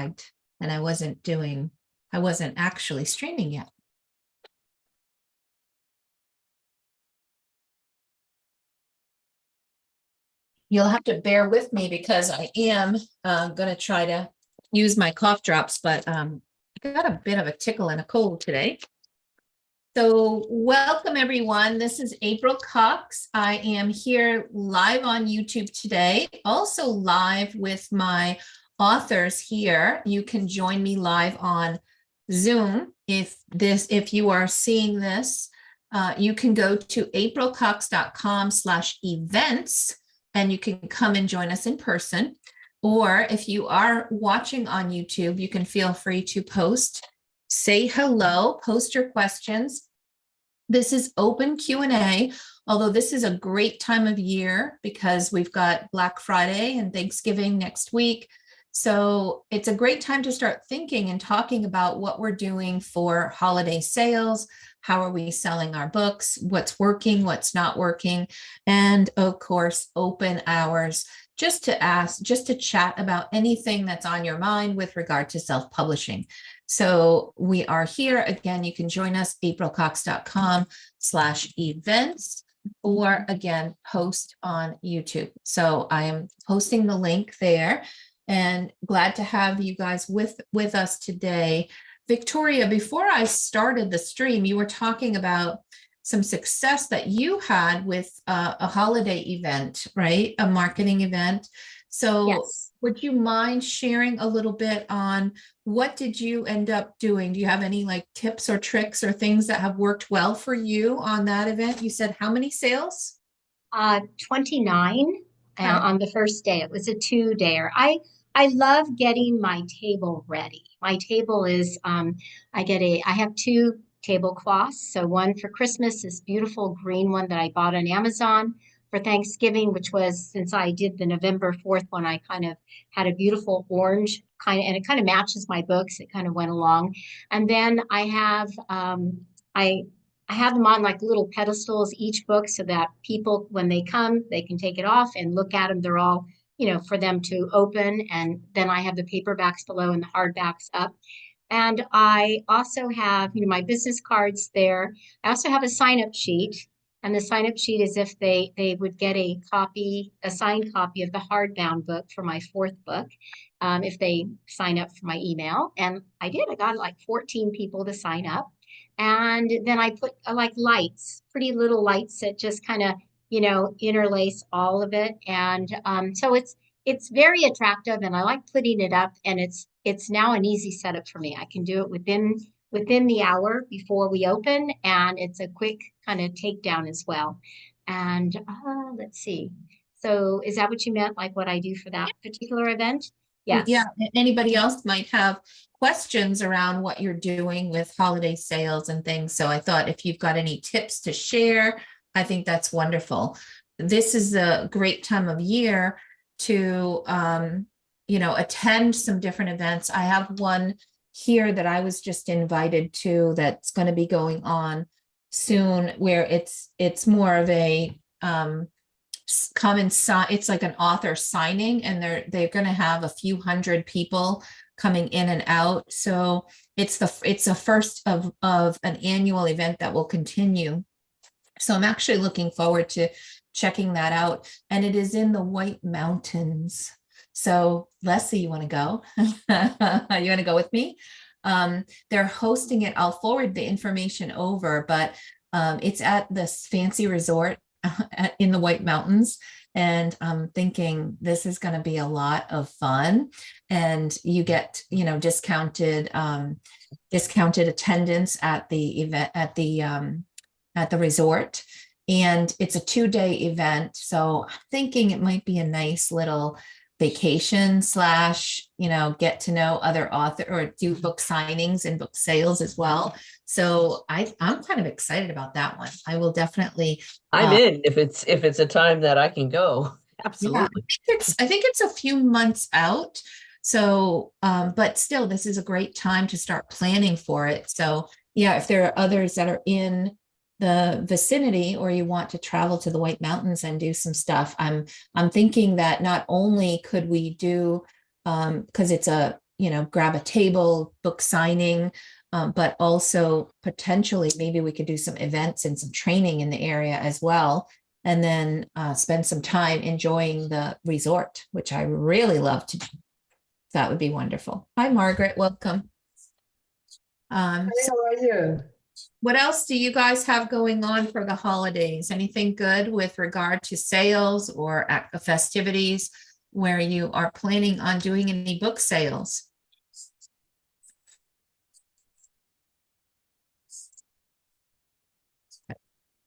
subscribed and I wasn't actually streaming yet. You'll have to bear with me because I am going to try to use my cough drops, but I got a bit of a tickle and a cold today. So welcome everyone. This is April Cox. I am here live on YouTube today, also live with my authors here. You can join me live on Zoom. If you are seeing this, you can go to aprilcox.com/events and you can come and join us in person. Or if you are watching on YouTube, you can feel free to say hello, post your questions. This is open Q&A, although this is a great time of year because we've got Black Friday and Thanksgiving next week. So it's a great time to start thinking and talking about what we're doing for holiday sales. How are we selling our books? What's working, what's not working? And of course, open hours just to chat about anything that's on your mind with regard to self-publishing. So we are here. Again, you can join us, aprilcox.com/events, or again, post on YouTube. So I am posting the link there and glad to have you guys with us today. Victoria, before I started the stream, you were talking about some success that you had with a holiday event, right? A marketing event. So yes. Would you mind sharing a little bit on what did you end up doing? Do you have any like tips or tricks or things that have worked well for you on that event? You said how many sales? 29 on the first day. It was a 2-dayer. I love getting my table ready. My table is, I have 2 tablecloths. So one for Christmas, this beautiful green one that I bought on Amazon. For Thanksgiving, which was, since I did the November 4th one, I kind of had a beautiful orange and it kind of matches my books. It kind of went along. And then I have, I have them on like little pedestals, each book, so that people, when they come, they can take it off and look at them. They're all, for them to open. And then I have the paperbacks below and the hardbacks up. And I also have, my business cards there. I also have a sign-up sheet. And the sign-up sheet is if they would get a signed copy of the hardbound book for my 4th book, if they sign up for my email. And I got like 14 people to sign up. And then I put like lights, pretty little lights that just kind of, interlace all of it. And so it's very attractive and I like putting it up, and it's now an easy setup for me. I can do it within the hour before we open, and it's a quick kind of takedown as well. And let's see. So is that what you meant, like what I do for that particular event? Yes. Yeah. Anybody else might have questions around what you're doing with holiday sales and things. So I thought if you've got any tips to share, I think that's wonderful. This is a great time of year to, attend some different events. I have one here that I was just invited to that's going to be going on soon, where it's more of a it's like an author signing, and they're going to have a few hundred people coming in and out. So it's a first of an annual event that will continue. So I'm actually looking forward to checking that out. And it is in the White Mountains. So Leslie, you want to go? You want to go with me? They're hosting it. I'll forward the information over, but it's at this fancy resort in the White Mountains. And I'm thinking this is going to be a lot of fun, and you get, discounted attendance at the event, at the resort. And it's a 2-day event. So I'm thinking it might be a nice little vacation / get to know other author, or do book signings and book sales as well. So I'm kind of excited about that one. I will definitely. I'm in if it's a time that I can go. Absolutely. Yeah, I think it's a few months out. So, but still, this is a great time to start planning for it. So yeah, if there are others that are in the vicinity, or you want to travel to the White Mountains and do some stuff, I'm thinking that not only could we do, because it's a grab a table, book signing, but also potentially maybe we could do some events and some training in the area as well. And then spend some time enjoying the resort, which I really love to do. That would be wonderful. Hi, Margaret. Welcome. Hey, how are you? What else do you guys have going on for the holidays? Anything good with regard to sales or festivities where you are planning on doing any book sales?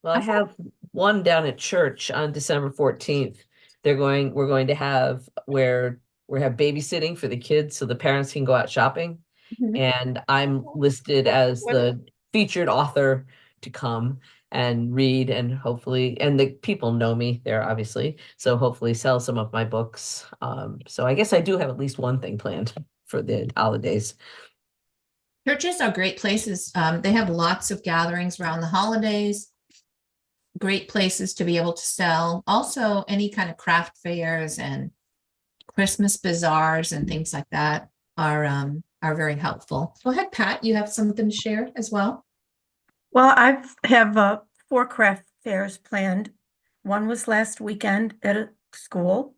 Well, I have one down at church on December 14th. We're going to have where we have babysitting for the kids so the parents can go out shopping. Mhm. And I'm listed as the featured author to come and read, and hopefully, and the people know me there, obviously, so hopefully sell some of my books. So I guess I do have at least one thing planned for the holidays. Churches are great places. They have lots of gatherings around the holidays. Great places to be able to sell. Also, any kind of craft fairs and Christmas bazaars and things like that are very helpful. Go ahead, Pat. You have something to share as well. Well, I have 4 craft fairs planned. One was last weekend at a school.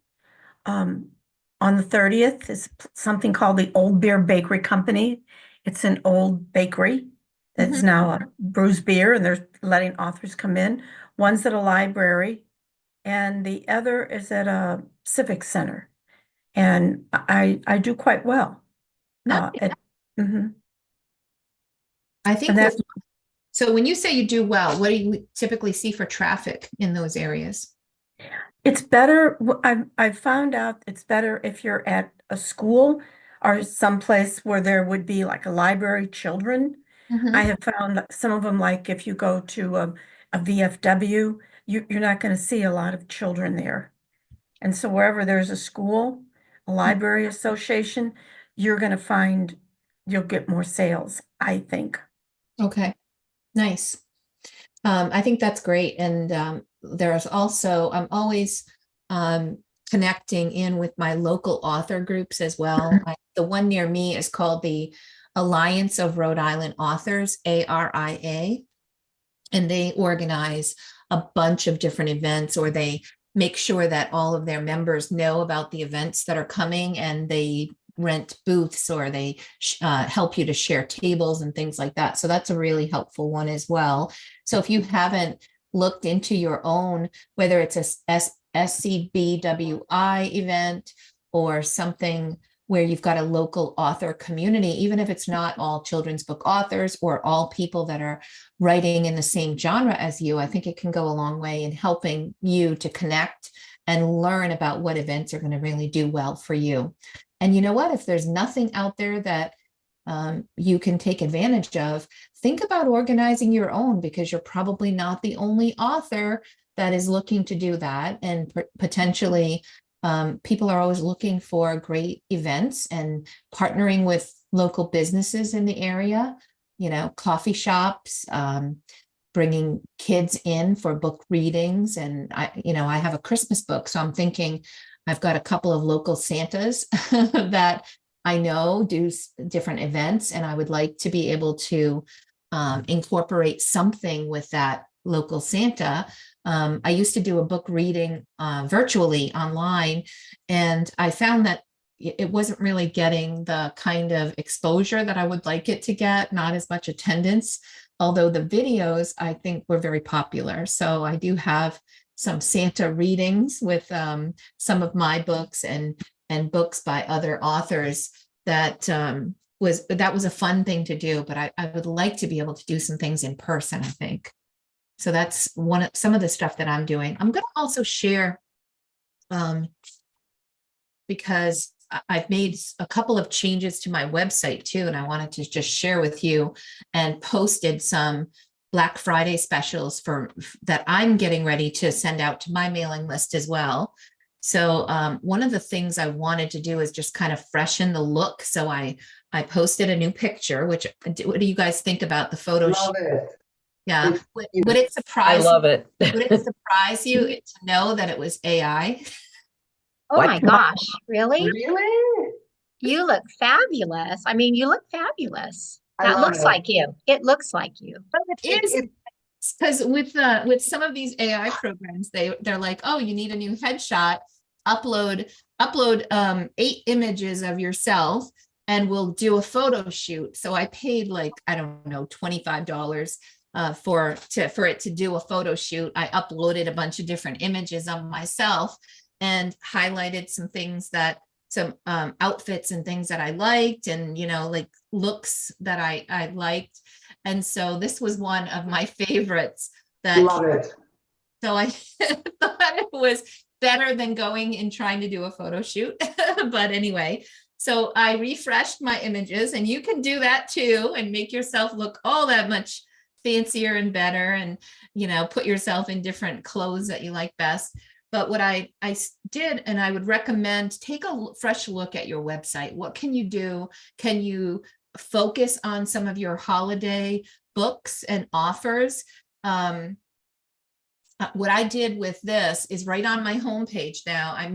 On the 30th is something called the Old Beer Bakery Company. It's an old bakery that's now a brews beer, and they're letting authors come in. One's at a library, and the other is at a civic center. And I do quite well. Nice. Mhm. I think And that's so. When you say you do well, what do you typically see for traffic in those areas? It's better. I've found out it's better if you're at a school or someplace where there would be like a library, children. I have found that some of them, like if you go to a VFW, you're not going to see a lot of children there. And so wherever there's a school, a library association, you're going to find you'll get more sales, I think. Okay, nice. I think that's great. And there's also, I'm always connecting in with my local author groups as well. The one near me is called the Alliance of Rhode Island Authors, ARIA, and they organize a bunch of different events, or they make sure that all of their members know about the events that are coming, and they rent booths, or they help you to share tables and things like that. So that's a really helpful one as well. So if you haven't looked into your own, whether it's a SCBWI event or something where you've got a local author community, even if it's not all children's book authors or all people that are writing in the same genre as you, I think it can go a long way in helping you to connect and learn about what events are going to really do well for you. And you know what? If there's nothing out there that you can take advantage of, think about organizing your own, because you're probably not the only author that is looking to do that. And potentially people are always looking for great events and partnering with local businesses in the area, coffee shops, bringing kids in for book readings. And I have a Christmas book, so I'm thinking I've got a couple of local Santas that I know do different events, and I would like to be able to incorporate something with that local Santa. I used to do a book reading virtually online, and I found that it wasn't really getting the kind of exposure that I would like it to get, not as much attendance, although the videos I think were very popular. So I do have some Santa readings with some of my books and books by other authors that was a fun thing to do, but I would like to be able to do some things in person, I think. So that's some of the stuff that I'm doing. I'm going to also share because I've made a couple of changes to my website too, and I wanted to just share with you, and posted some Black Friday specials that I'm getting ready to send out to my mailing list as well. So one of the things I wanted to do is just kind of freshen the look. So I posted a new picture, what do you guys think about the photo? Love it. Yeah. Would it surprise I love it. Would it surprise you to know that it was AI? Oh What? my gosh, really? Really? You look fabulous. I mean, you look fabulous. I That love looks it. like you. It looks like you. But it is It- because with some of these AI programs, they're like, oh, you need a new headshot, upload 8 images of yourself and we'll do a photo shoot. So I paid like, I don't know, $25 for it to do a photo shoot. I uploaded a bunch of different images of myself and highlighted some things that some outfits and things that I liked, and like looks that I liked. And so this was one of my favorites that Love it. so I thought it was better than going and trying to do a photo shoot. But anyway, so I refreshed my images, and you can do that too and make yourself look all that much fancier and better, and put yourself in different clothes that you like best. But what I did, and I would recommend, take a fresh look at your website. What can you do? Can you focus on some of your holiday books and offers? What I did with this is right on my homepage now, I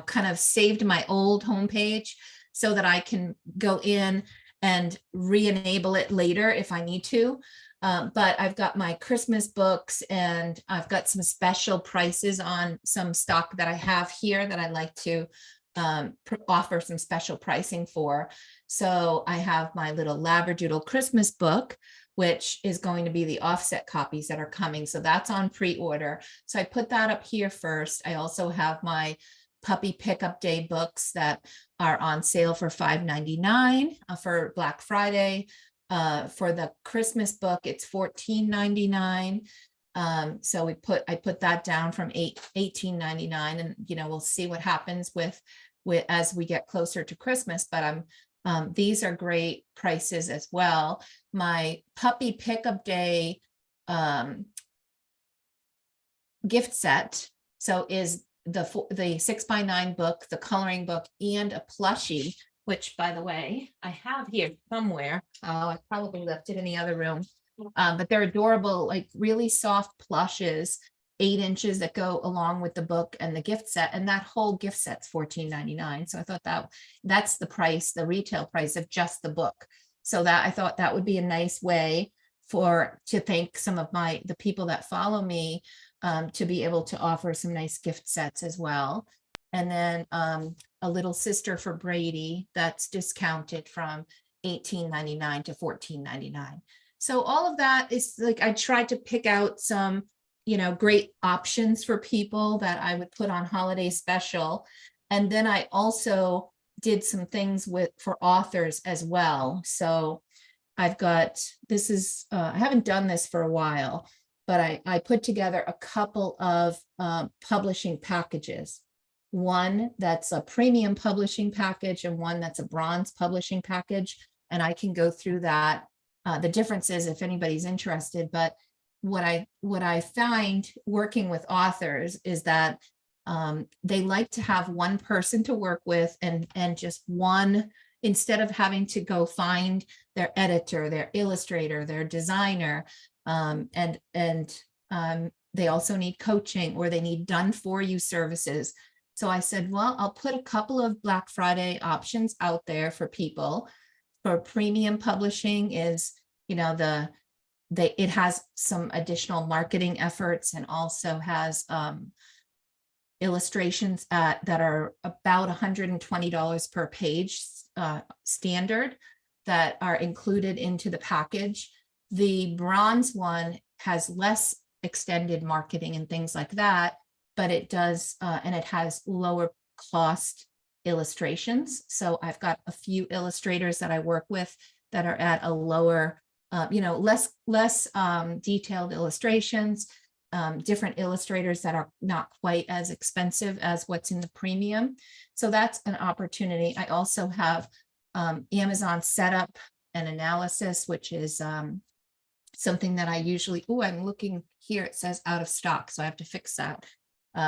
kind of saved my old homepage so that I can go in and re-enable it later if I need to. But I've got my Christmas books, and I've got some special prices on some stock that I have here that I like to offer some special pricing for. So I have my little Labradoodle Christmas book, which is going to be the offset copies that are coming. So that's on pre-order. So I put that up here first. I also have my puppy pickup day books that are on sale for $5.99 for Black Friday. For the Christmas book, it's $14.99. So I put that down from $18.99, and we'll see what happens with as we get closer to Christmas. But these are great prices as well. My puppy pickup day gift set is the 6x9 book, the coloring book, and a plushie, which, by the way, I have here somewhere. Oh, I probably left it in the other room. But they're adorable, like really soft plushes, 8 inches, that go along with the book and the gift set. And that whole gift set's $14.99. So I thought that's the price, the retail price of just the book. So I thought that would be a nice way to thank some of the people that follow me, to be able to offer some nice gift sets as well. And then a little sister for Brady that's discounted from $18.99 to $14.99. So all of that is like, I tried to pick out some, great options for people that I would put on holiday special. And then I also did some things for authors as well. So I've got, I haven't done this for a while, but I put together a couple of publishing packages. One that's a premium publishing package and one that's a bronze publishing package. And I can go through that, the differences if anybody's interested. But what I find working with authors is that they like to have one person to work with, and just one, instead of having to go find their editor, their illustrator, their designer, and they also need coaching, or they need done for you services. So I said, well, I'll put a couple of Black Friday options out there for people. For premium publishing is, it has some additional marketing efforts, and also has illustrations that are about $120 per page, standard, that are included into the package. The bronze one has less extended marketing and things like that, but it does, and it has lower cost illustrations. So I've got a few illustrators that I work with that are at a lower, less detailed illustrations, different illustrators that are not quite as expensive as what's in the premium. So that's an opportunity. I also have Amazon setup and analysis, which is something that I usually, I'm looking here, it says out of stock, so I have to fix that.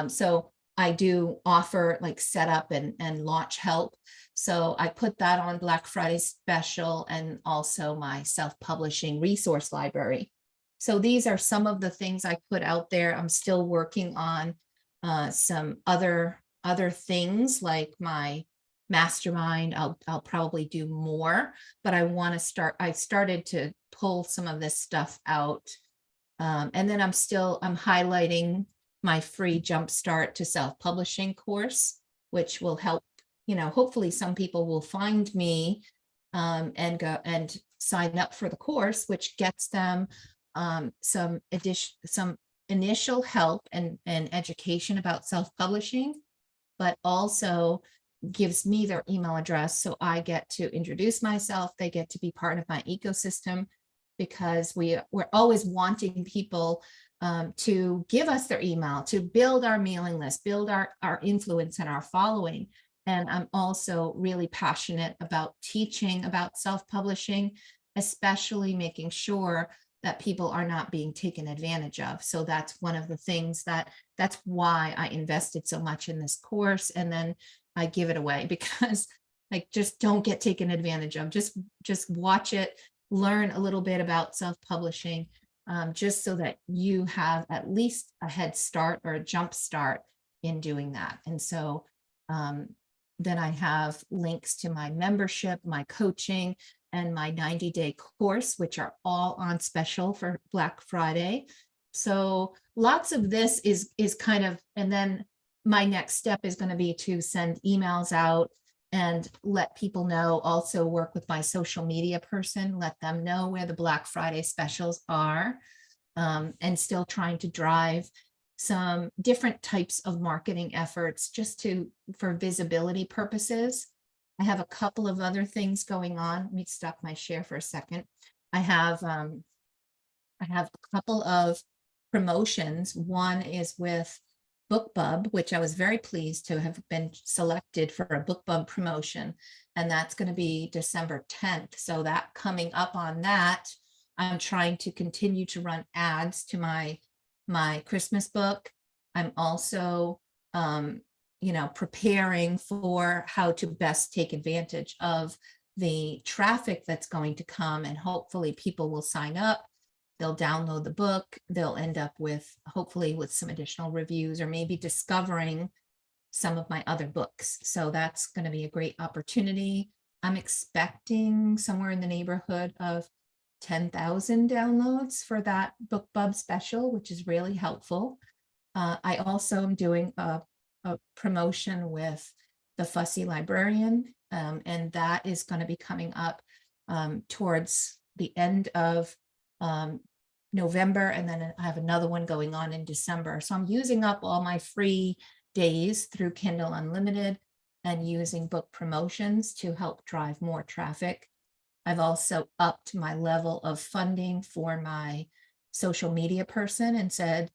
So I do offer like setup and launch help. So I put that on Black Friday special, and also my self-publishing resource library. So these are some of the things I put out there. I'm still working on some other things, like my mastermind. I'll probably do more, but I started to pull some of this stuff out. And then I'm highlighting my free jumpstart to self-publishing course, which will help, hopefully some people will find me and go and sign up for the course, which gets them some initial help and education about self-publishing, but also gives me their email address. So I get to introduce myself. They get to be part of my ecosystem, because we're always wanting people to give us their email, to build our mailing list, build our influence and our following. And I'm also really passionate about teaching about self-publishing, especially making sure that people are not being taken advantage of. So that's one of the things that's why I invested so much in this course. And then I give it away, because like, just don't get taken advantage of. Just watch it, learn a little bit about self-publishing, just so that you have at least a head start or a jump start in doing that. And so then I have links to my membership, my coaching, and my 90-day course, which are all on special for Black Friday. So lots of this is kind of, and then my next step is going to be to send emails out and let people know, also work with my social media person, let them know where the Black Friday specials are, and still trying to drive some different types of marketing efforts just for visibility purposes. I have a couple of other things going on. Let me stop my share for a second. I have a couple of promotions. One is with BookBub, which I was very pleased to have been selected for a BookBub promotion, and that's going to be December 10th. So that coming up on that, I'm trying to continue to run ads to my Christmas book. I'm also preparing for how to best take advantage of the traffic that's going to come, and hopefully people will sign up. They'll download the book. They'll end up hopefully with some additional reviews, or maybe discovering some of my other books. So that's going to be a great opportunity. I'm expecting somewhere in the neighborhood of 10,000 downloads for that BookBub special, which is really helpful. I also am doing a promotion with the Fussy Librarian, and that is going to be coming up towards the end of November, and then I have another one going on in December. So I'm using up all my free days through Kindle Unlimited and using book promotions to help drive more traffic. I've also upped my level of funding for my social media person and said,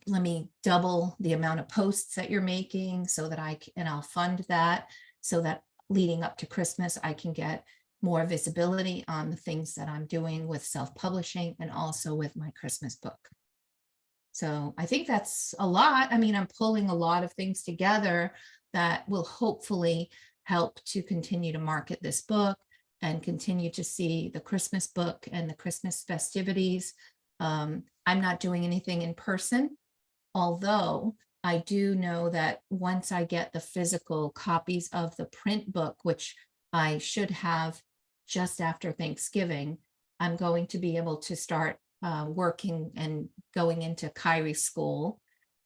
let me double the amount of posts that you're making so that I'll fund that, so that leading up to Christmas, I can get more visibility on the things that I'm doing with self-publishing and also with my Christmas book. So I think that's a lot. I mean, I'm pulling a lot of things together that will hopefully help to continue to market this book and continue to see the Christmas book and the Christmas festivities. I'm not doing anything in person, although I do know that once I get the physical copies of the print book, which I should have just after Thanksgiving, I'm going to be able to start working and going into Kyrie school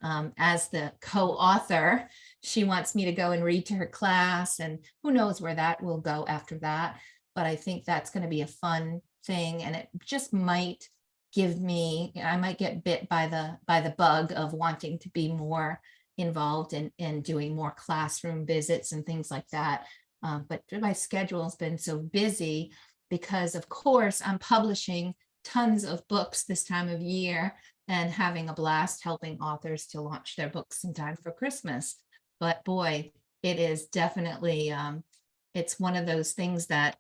as the co-author. She wants me to go and read to her class, and who knows where that will go after that. But I think that's going to be a fun thing, and it just might give me, I might get bit by the bug of wanting to be more involved in doing more classroom visits and things like that. But my schedule has been so busy because, of course, I'm publishing tons of books this time of year and having a blast helping authors to launch their books in time for Christmas. But boy, it is definitely, it's one of those things that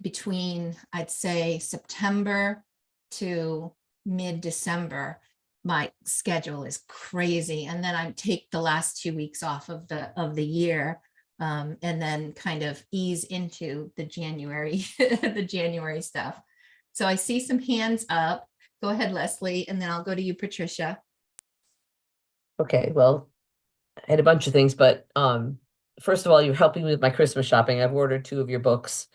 between, I'd say, September to mid-December, my schedule is crazy. And then I take the last 2 weeks off of the year, and then kind of ease into the January, the January stuff. So I see some hands up. Go ahead, Leslie, and then I'll go to you, Patricia. Okay, well, I had a bunch of things, but first of all, you're helping me with my Christmas shopping. I've ordered 2 of your books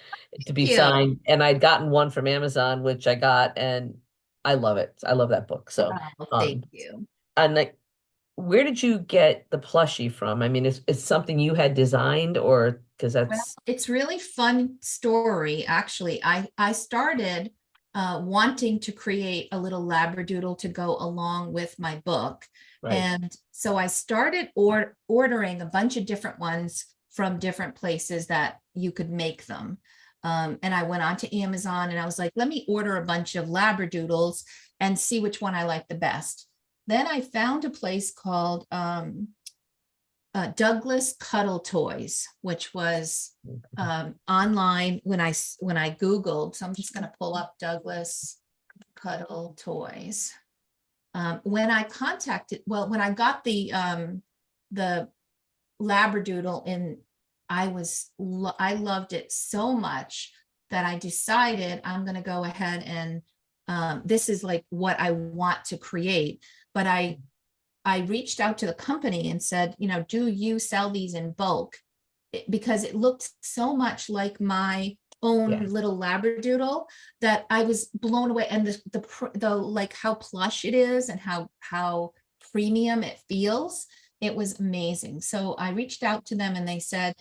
to be you. signed, and I'd gotten one from Amazon, which I got, and I love it. I love that book. So, Oh, um, thank you. and like, where did you get the plushie from? I mean, it's something you had designed, or because Well, that's it's really fun story, actually. I started wanting to create a little labradoodle to go along with my book. right. And so I started ordering a bunch of different ones from different places that you could make them. And I went on to Amazon and I was like, let me order a bunch of labradoodles and see which one I like the best. Then I found a place called Douglas Cuddle Toys, which was online when I Googled. So I'm just going to pull up Douglas Cuddle Toys. When I got the Labradoodle in, I loved it so much that I decided I'm going to go ahead and this is like what I want to create. But I reached out to the company and said, do you sell these in bulk? Because it looked so much like my own little Labradoodle that I was blown away. And the like how plush it is and how premium it feels. It was amazing. So I reached out to them and they said,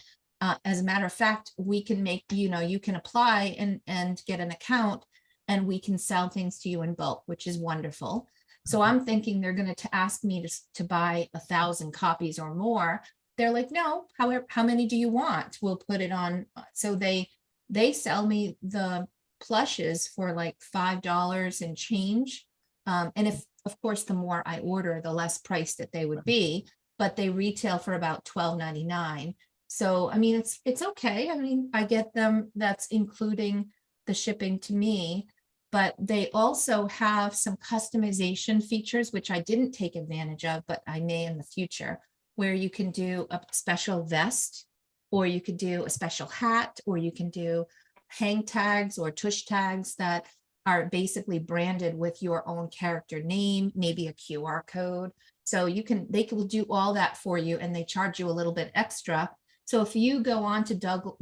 as a matter of fact, we can make, you can apply and get an account and we can sell things to you in bulk, which is wonderful. So I'm thinking they're going to ask me to buy 1,000 copies or more. They're like, no, how many do you want? We'll put it on. So they sell me the plushes for like $5 and change. And if, of course, the more I order, the less price that they would be, but they retail for about $12.99. So, I mean, it's okay. I mean, I get them. That's including the shipping to me. But they also have some customization features, which I didn't take advantage of, but I may in the future, where you can do a special vest, or you could do a special hat, or you can do hang tags or tush tags that are basically branded with your own character name, maybe a QR code. So they will do all that for you and they charge you a little bit extra. So if you go on to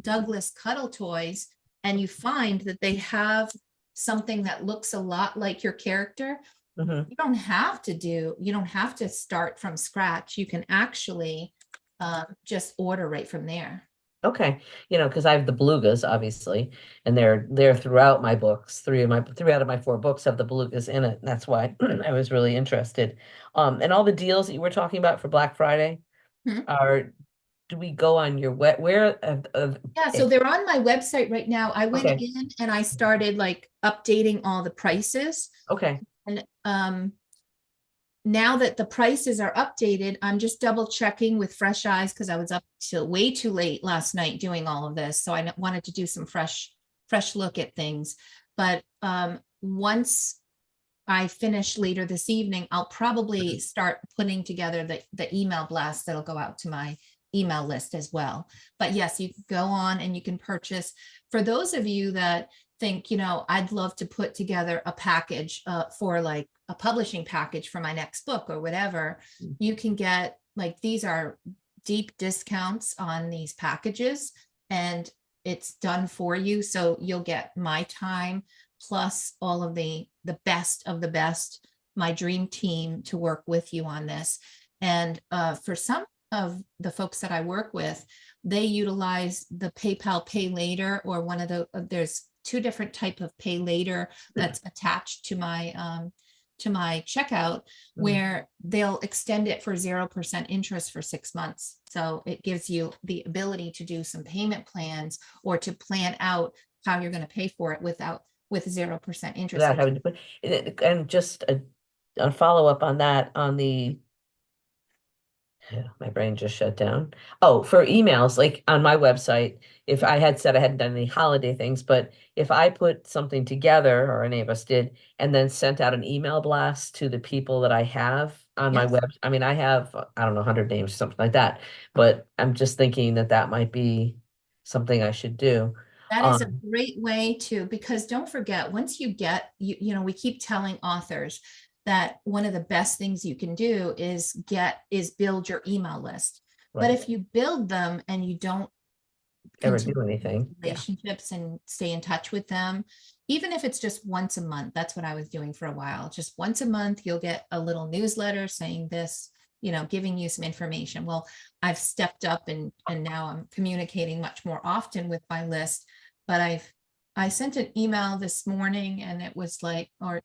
Douglas Cuddle Toys and you find that they have something that looks a lot like your character, you don't have to start from scratch. You can actually just order right from there. Okay, because I have the belugas, obviously, and they're throughout my books. 3 out of my 4 books have the belugas in it. That's why I was really interested. And all the deals that you were talking about for Black Friday do we go on your Yeah, so they're on my website right now. I went Okay. in and I started like updating all the prices. Okay. And now that the prices are updated, I'm just double checking with fresh eyes because I was up till way too late last night doing all of this. So I wanted to do some fresh look at things. But once I finish later this evening, I'll probably start putting together the email blast that'll go out to my email list as well. But yes, you can go on and you can purchase. For those of you that think, I'd love to put together a package for like a publishing package for my next book or whatever, you can get like, these are deep discounts on these packages and it's done for you. So you'll get my time plus all of the best of the best, my dream team to work with you on this. And for some of the folks that I work with, they utilize the PayPal Pay Later, or one of there's 2 different type of Pay Later that's attached to my checkout, where they'll extend it for 0% interest for 6 months. So it gives you the ability to do some payment plans or to plan out how you're going to pay for it with 0% interest. Without having to put and just a follow-up on that my brain just shut down. Oh, for emails, like on my website, if I had said I hadn't done any holiday things, but if I put something together, or any of us did, and then sent out an email blast to the people that I have on my web, I mean, I have, I don't know, 100 names, something like that, but I'm just thinking that might be something I should do. That is a great way to, because don't forget, once you get, we keep telling authors, that one of the best things you can do is build your email list. But Right. if you build them and you don't Ever continue do anything. Yeah. relationships and stay in touch with them, even if it's just once a month, that's what I was doing for a while. Just once a month, you'll get a little newsletter saying this, you know, giving you some information. Well, I've stepped up and now I'm communicating much more often with my list. But I sent an email this morning, and it was like, or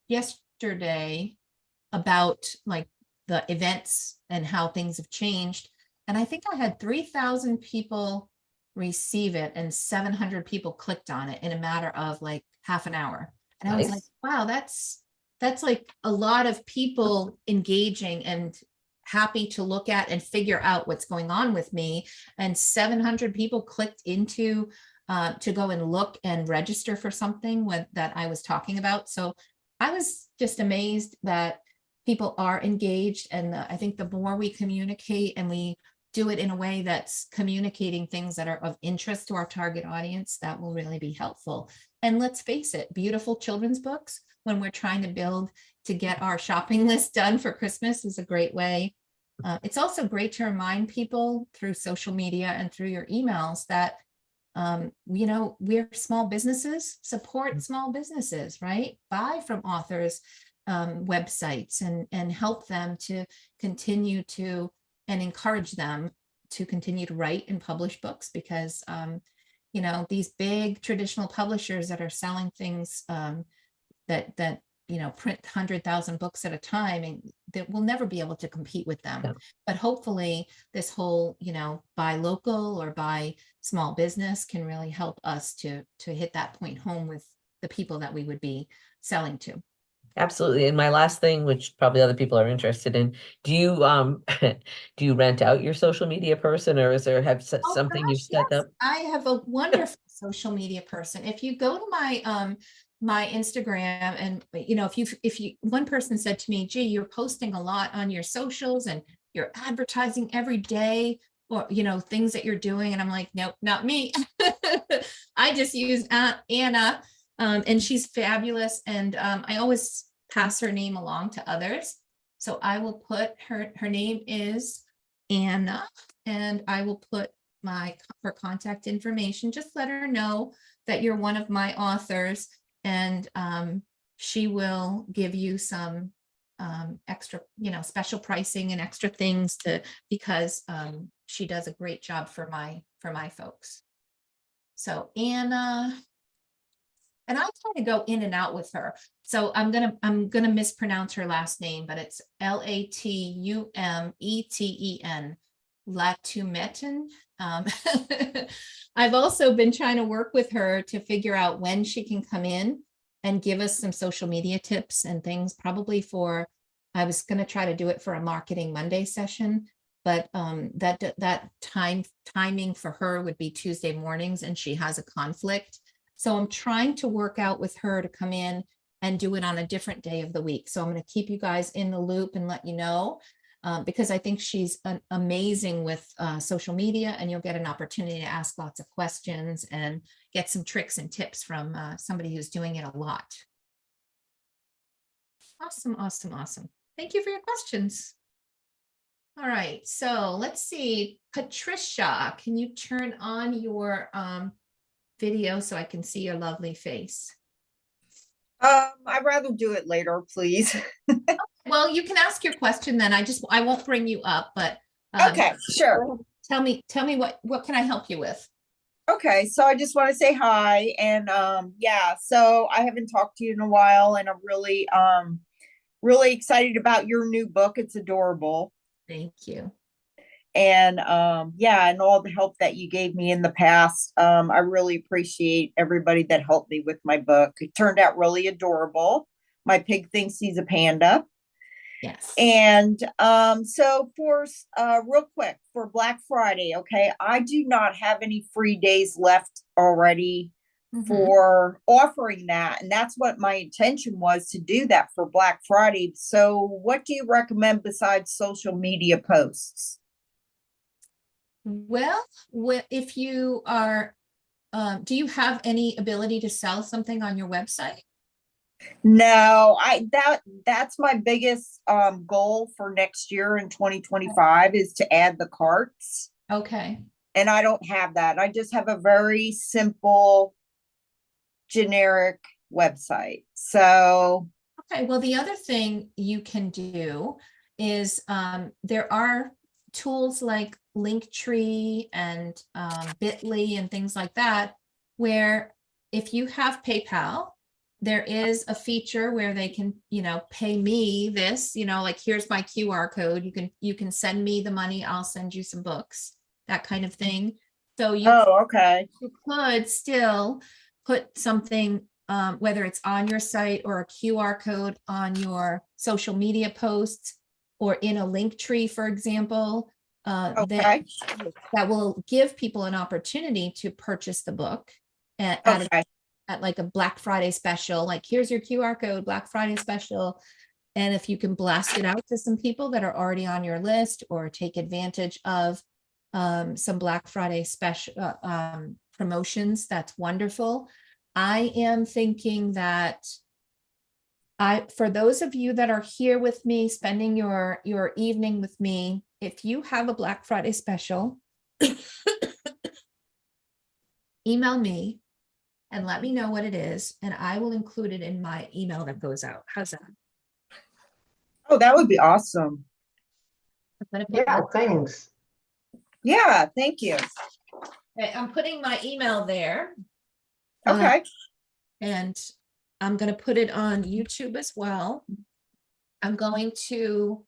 yesterday, about like the events and how things have changed. And I think I had 3,000 people receive it and 700 people clicked on it in a matter of like half an hour. And I was like, Nice. wow, that's like a lot of people engaging and happy to look at and figure out what's going on with me. And 700 people clicked into to go and look and register for something that I was talking about. So I was just amazed that people are engaged. And I think the more we communicate and we do it in a way that's communicating things that are of interest to our target audience, that will really be helpful. And let's face it, beautiful children's books, when we're trying to build to get our shopping list done for Christmas, is a great way. It's also great to remind people through social media and through your emails that, you know, we're small businesses, support small businesses, right? Buy from authors' websites and help them to continue to, and encourage them to continue to write and publish books, because you know, these big traditional publishers that are selling things that you know, print 100,000 books at a time, and that will never be able to compete with them. Yeah. But hopefully this whole, you know, buy local or buy small business can really help us to hit that point home with the people that we would be selling to. Absolutely. And my last thing, which probably other people are interested in, do you do you rent out your social media person, or is there Oh something you've gosh, set yes. up? I have a wonderful social media person. If you go to my my Instagram, and you know, if you one person said to me, gee, you're posting a lot on your socials and you're advertising every day, or you know, things that you're doing. And I'm like, nope, not me. I just use Anna, and she's fabulous. And I always pass her name along to others. So I will put her name is Anna, and I will put her contact information. Just let her know that you're one of my authors, and she will give you some extra, you know, special pricing and extra things because she does a great job for my folks. So Anna, and I try to go in and out with her. So I'm gonna mispronounce her last name, but it's Latumeten, Latumeten. I've also been trying to work with her to figure out when she can come in and give us some social media tips and things, probably I was going to try to do it for a Marketing Monday session, but that timing for her would be Tuesday mornings, and she has a conflict. So I'm trying to work out with her to come in and do it on a different day of the week. So I'm going to keep you guys in the loop and let you know, because I think she's amazing with social media, and you'll get an opportunity to ask lots of questions and get some tricks and tips from somebody who's doing it a lot. Awesome, awesome, awesome. Thank you for your questions. All right, so let's see. Patricia, can you turn on your video so I can see your lovely face? I'd rather do it later, please. Well, you can ask your question then. I won't bring you up, but Okay, sure. Tell me what can I help you with? Okay, so I just want to say hi, and yeah, so I haven't talked to you in a while, and I'm really excited about your new book. It's adorable. Thank you. And yeah, and all the help that you gave me in the past. I really appreciate everybody that helped me with my book. It turned out really adorable. My pig thinks he's a panda. Yes. And so for real quick, for Black Friday, okay, I do not have any free days left already for offering that. And that's what my intention was, to do that for Black Friday. So what do you recommend besides social media posts? Well, if you are, do you have any ability to sell something on your website? No, that's my biggest goal for next year in 2025 is to add the carts. Okay. And I don't have that. I just have a very simple, generic website. So, Okay, well, the other thing you can do is there are tools like Linktree and Bitly and things like that, where if you have PayPal, there is a feature where they can, pay me this, like here's my QR code. You can send me the money, I'll send you some books, that kind of thing. So okay. you could still put something, whether it's on your site or a QR code on your social media posts or in a link tree, for example, Okay. that will give people an opportunity to purchase the book Okay. at like a Black Friday special, like here's your QR code, Black Friday special. And if you can blast it out to some people that are already on your list or take advantage of some Black Friday special promotions, that's wonderful. I am thinking that for those of you that are here with me, spending your evening with me, if you have a Black Friday special, email me and let me know what it is, and I will include it in my email that goes out. How's that? Oh, that would be awesome. I'm gonna put Yeah, thanks. Yeah, thank you. I'm putting my email there. Okay. And I'm going to put it on YouTube as well. I'm going to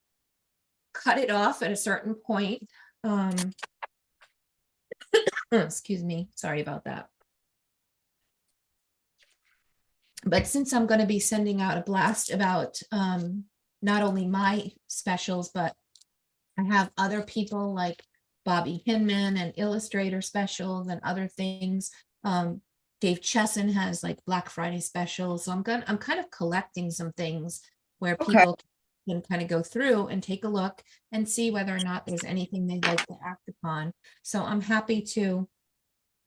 cut it off at a certain point. Excuse me. Sorry about that. But since I'm going to be sending out a blast about not only my specials, but I have other people like Bobby Hinman and Illustrator specials and other things. Dave Chesson has like Black Friday specials. So I'm kind of collecting some things where people can kind of go through and take a look and see whether or not there's anything they'd like to act upon. So I'm happy to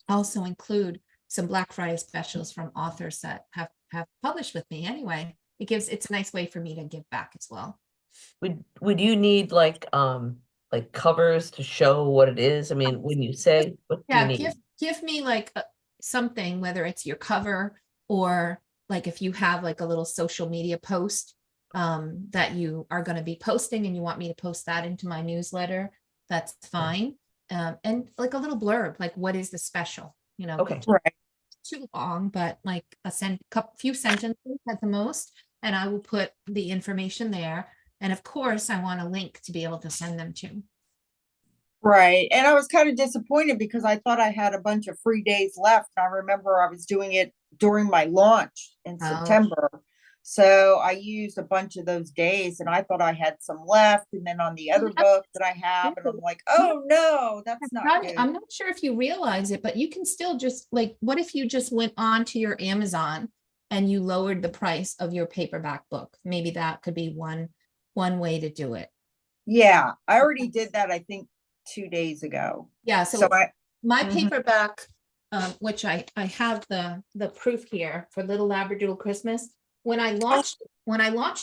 also include some Black Friday specials from authors that have published with me anyway. It's a nice way for me to give back as well. Would you need like covers to show what it is? I mean, when you say, what do you need? Give me like something, whether it's your cover or like if you have like a little social media post that you are going to be posting and you want me to post that into my newsletter, that's fine. And like a little blurb, like what is the special, Okay. Right. Too long, but like few sentences at the most, and I will put the information there. And of course, I want a link to be able to send them to. Right. And I was kind of disappointed because I thought I had a bunch of free days left. And I remember I was doing it during my launch in September. So I used a bunch of those days and I thought I had some left. And then on the other book that I have, and I'm like, oh no, that's not good. I'm not sure if you realize it, but you can still just like, what if you just went on to your Amazon and you lowered the price of your paperback book? Maybe that could be one way to do it. Yeah, I already did that, I think 2 days ago. Yeah, so my paperback, which I have the proof here for Little Labradoodle Christmas. When I launched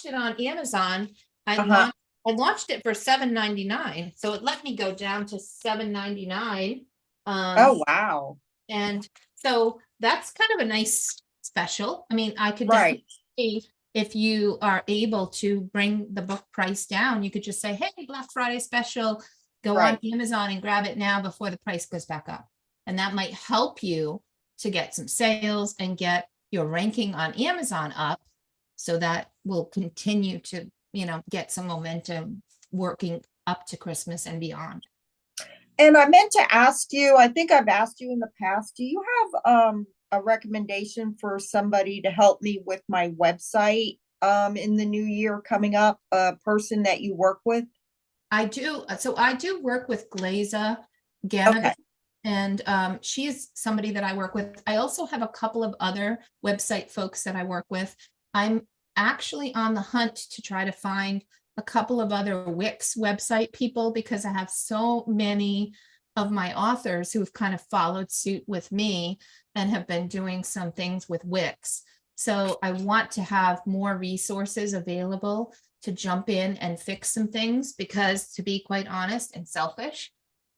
it on Amazon, I launched it for $7.99. So it let me go down to $7.99. Oh wow. And so that's kind of a nice special. I mean, I could see if you are able to bring the book price down, you could just say, hey, Black Friday special, go on Amazon and grab it now before the price goes back up. And that might help you to get some sales and get your ranking on Amazon up. So that will continue to, get some momentum working up to Christmas and beyond. And I meant to ask you, I think I've asked you in the past, do you have a recommendation for somebody to help me with my website in the new year coming up, a person that you work with? I do. So I do work with Glaza Gannon, and she is somebody that I work with. I also have a couple of other website folks that I work with. I'm actually on the hunt to try to find a couple of other Wix website people because I have so many of my authors who have kind of followed suit with me and have been doing some things with Wix. So I want to have more resources available to jump in and fix some things, because to be quite honest and selfish,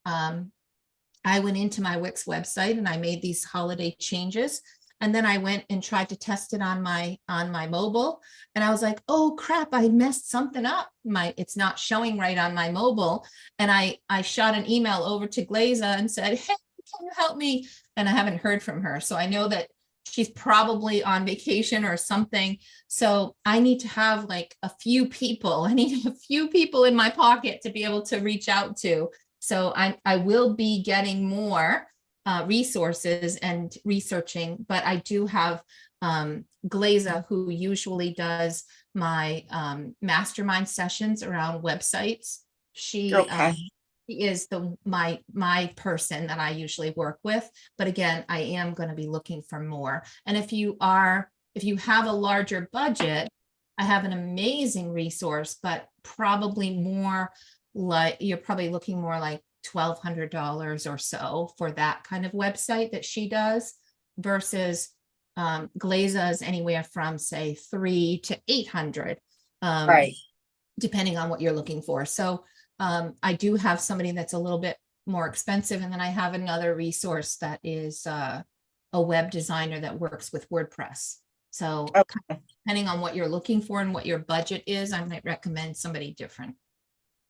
I went into my Wix website and I made these holiday changes. And then I went and tried to test it on my mobile. And I was like, oh crap, I messed something up. It's not showing right on my mobile. And I shot an email over to Glaza and said, hey, can you help me? And I haven't heard from her. So I know that she's probably on vacation or something. So I need to have like a few people. I need a few people in my pocket to be able to reach out to. So I will be getting more resources and researching, but I do have Glaza, who usually does my mastermind sessions around websites. She is my person that I usually work with. But again, I am going to be looking for more. And if you have a larger budget, I have an amazing resource, but probably more like, you're probably looking more like $1,200 or so for that kind of website that she does, versus Glaza is anywhere from say $300 to $800, Right. depending on what you're looking for. So I do have somebody that's a little bit more expensive, and then I have another resource that is a web designer that works with WordPress. So depending on what you're looking for and what your budget is, I might recommend somebody different.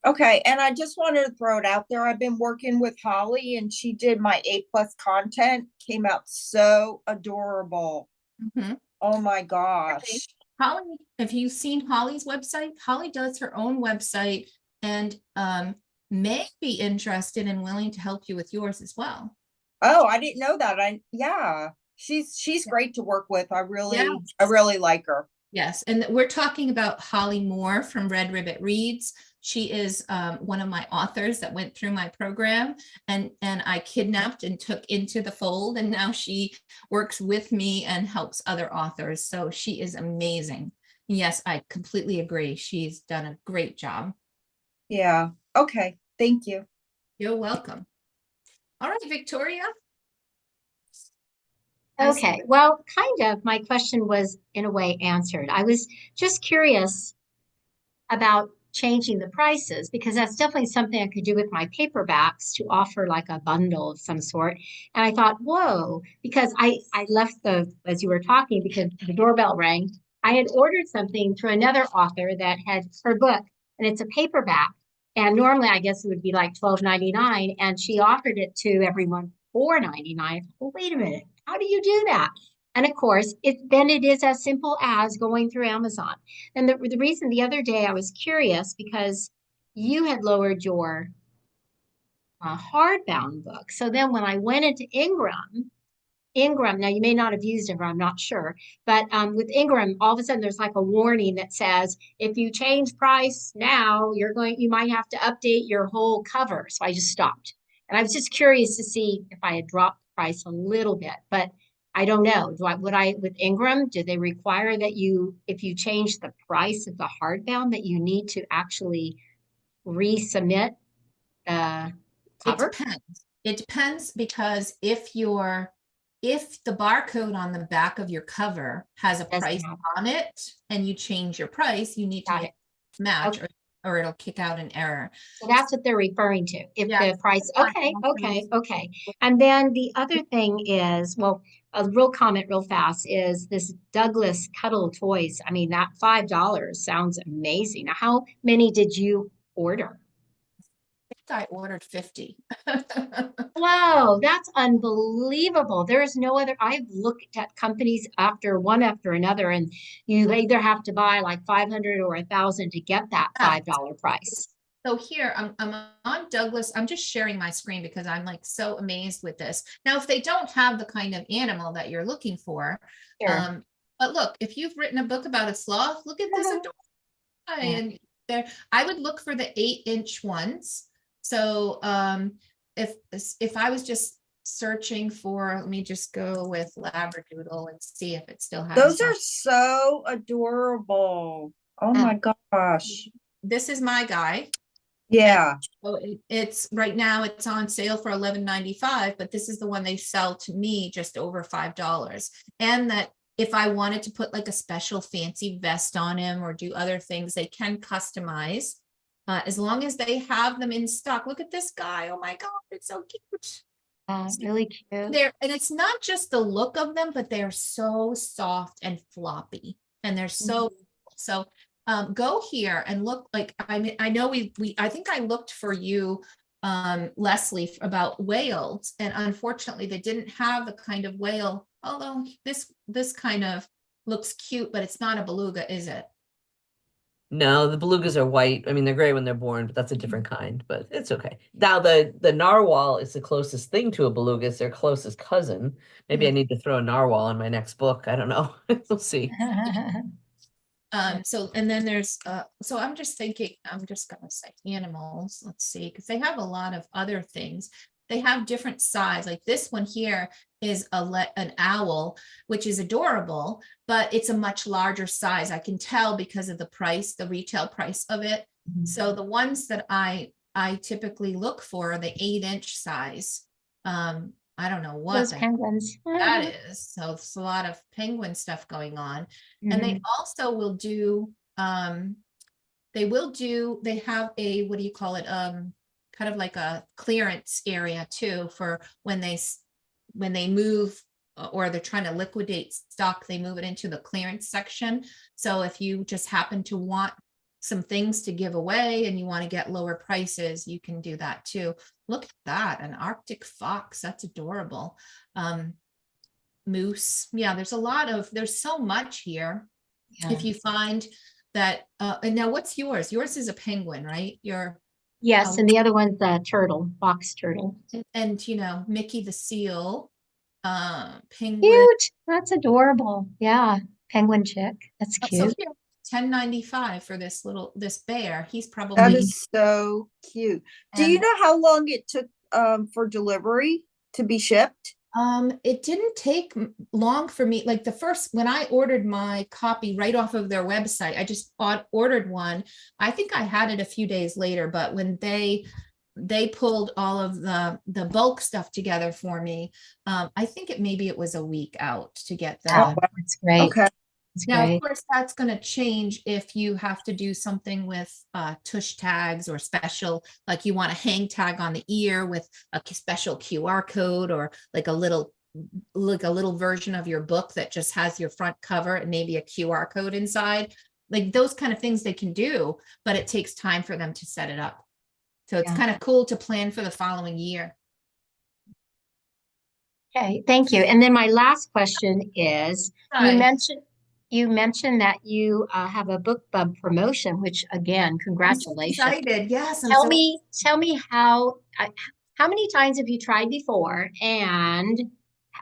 Okay, and I just wanted to throw it out there. I've been working with Holly, and she did my A+ content. Came out so adorable. Mm-hmm. Oh my gosh. Holly, have you seen Holly's website? Holly does her own website and may be interested and willing to help you with yours as well. Oh, I didn't know that. Yeah, she's great to work with. I really like her. Yes, and we're talking about Holly Moore from Red Ribbit Reads. She is one of my authors that went through my program, and I kidnapped and took into the fold, and now she works with me and helps other authors. So she is amazing. Yes, I completely agree. She's done a great job. Yeah. Okay. Thank you. You're welcome. All right, Victoria. Okay, well, kind of, my question was in a way answered. I was just curious about changing the prices, because that's definitely something I could do with my paperbacks, to offer like a bundle of some sort. And I thought, whoa, because I left as you were talking, because the doorbell rang. I had ordered something through another author that had her book, and it's a paperback. And normally I guess it would be like $12.99, and she offered it to everyone $4.99. Well, wait a minute, how do you do that? And of course, it is as simple as going through Amazon. And the reason, the other day I was curious because you had lowered your hardbound book. So then when I went into Ingram, now you may not have used Ingram, I'm not sure, but with Ingram, all of a sudden there's like a warning that says, if you change price now, you might have to update your whole cover. So I just stopped. And I was just curious to see if I had dropped the price a little bit, but I don't know. With Ingram, do they require that if you change the price of the hardbound, that you need to actually resubmit the cover? It depends. It depends, because if the barcode on the back of your cover has a price on it and you change your price, you need to make it match, or it'll kick out an error. So that's what they're referring to. If the price, okay. And then the other thing is, well, a real comment real fast is this Douglas Cuddle Toys. I mean, that $5 sounds amazing. Now, how many did you order? I ordered 50. Whoa, that's unbelievable. There is no other. I've looked at companies one after another, and you either have to buy like 500 or 1,000 to get that $5 price. So here I'm on Douglas. I'm just sharing my screen because I'm like so amazed with this. Now, if they don't have the kind of animal that you're looking for, Sure. But look, if you've written a book about a sloth, look at this adorable. And there, I would look for the 8-inch ones. So if I was just searching for, let me just go with Labradoodle and see if it still has. Those are so adorable. Oh my gosh. This is my guy. Yeah. So it's right now it's on sale for $11.95, but this is the one they sell to me just over $5. And that if I wanted to put like a special fancy vest on him or do other things, they can customize. As long as they have them in stock. Look at this guy. Oh my God, it's so cute. Really cute. And it's not just the look of them, but they're so soft and floppy, and they're so go here and look. Like, I mean, I know I think I looked for you, Leslie, about whales, and unfortunately they didn't have the kind of whale, although this kind of looks cute, but it's not a beluga, is it? No, the belugas are white. I mean, they're gray when they're born, but that's a different kind, but it's okay. Now the narwhal is the closest thing to a beluga. It's their closest cousin. Maybe I need to throw a narwhal in my next book. I don't know. We'll see. So, and then there's, so I'm just thinking, I'm just gonna say animals, let's see, because they have a lot of other things. They have different size, like this one here is an owl, which is adorable, but it's a much larger size. I can tell because of the price, the retail price of it. So the ones that I typically look for are the 8-inch size. I don't know what Those penguins that is. So it's a lot of penguin stuff going on. And they also will do, they have a, what do you call it? Kind of like a clearance area too, for when they move or they're trying to liquidate stock, they move it into the clearance section. So if you just happen to want some things to give away and you want to get lower prices, you can do that too. Look at that, an Arctic fox, that's adorable. Moose, yeah, there's so much here. Yeah. If you find that, and now what's yours? Yours is a penguin, right? Yes, and the other one's a turtle, box turtle. And you know, Mickey the seal, penguin. Cute. That's adorable. Yeah, penguin chick. That's So cute. here, $10.95 for this bear. He's That probably, is so cute. Do you And- know how long it took for delivery to be shipped? it didn't take long for me. Like when I ordered my copy right off of their website, I just ordered one. I think I had it a few days later, but when they pulled all of the bulk stuff together for me, I think maybe it was a week out to get Oh, them. that's great. Okay. That's Now, of great. course, that's going to change if you have to do something with tush tags or special, like you want a hang tag on the ear with a special QR code, or like a little version of your book that just has your front cover and maybe a QR code inside. Like those kind of things they can do, but it takes time for them to set it up. So it's Yeah. kind of cool to plan for the following year. Okay, thank you. And then my last question is, Hi. you mentioned that you have a book bub promotion, which again, I'm so congratulations. excited. Yes. Tell me how many times have you tried before, and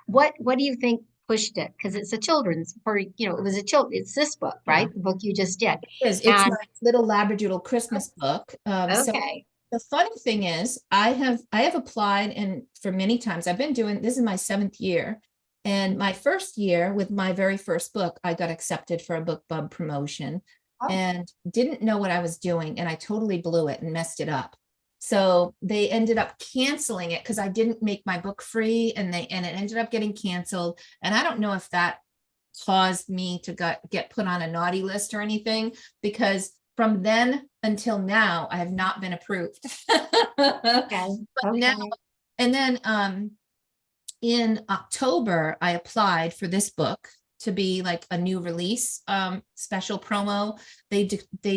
what do you think pushed it? Because it's a children's, it's this book, right? The book you just did. It's And- my little Labradoodle Christmas book. So Okay. the funny thing is, I have applied, and for many times I've been doing, this is my 7th year. And my first year with my very first book, I got accepted for a book bub promotion and didn't know what I was doing. And I totally blew it and messed it up. So they ended up canceling it because I didn't make my book free, and it ended up getting canceled. And I don't know if that caused me to get put on a naughty list or anything, because from then until now, I have not been approved. Okay. But now, and then in October, I applied for this book to be like a new release, special promo. They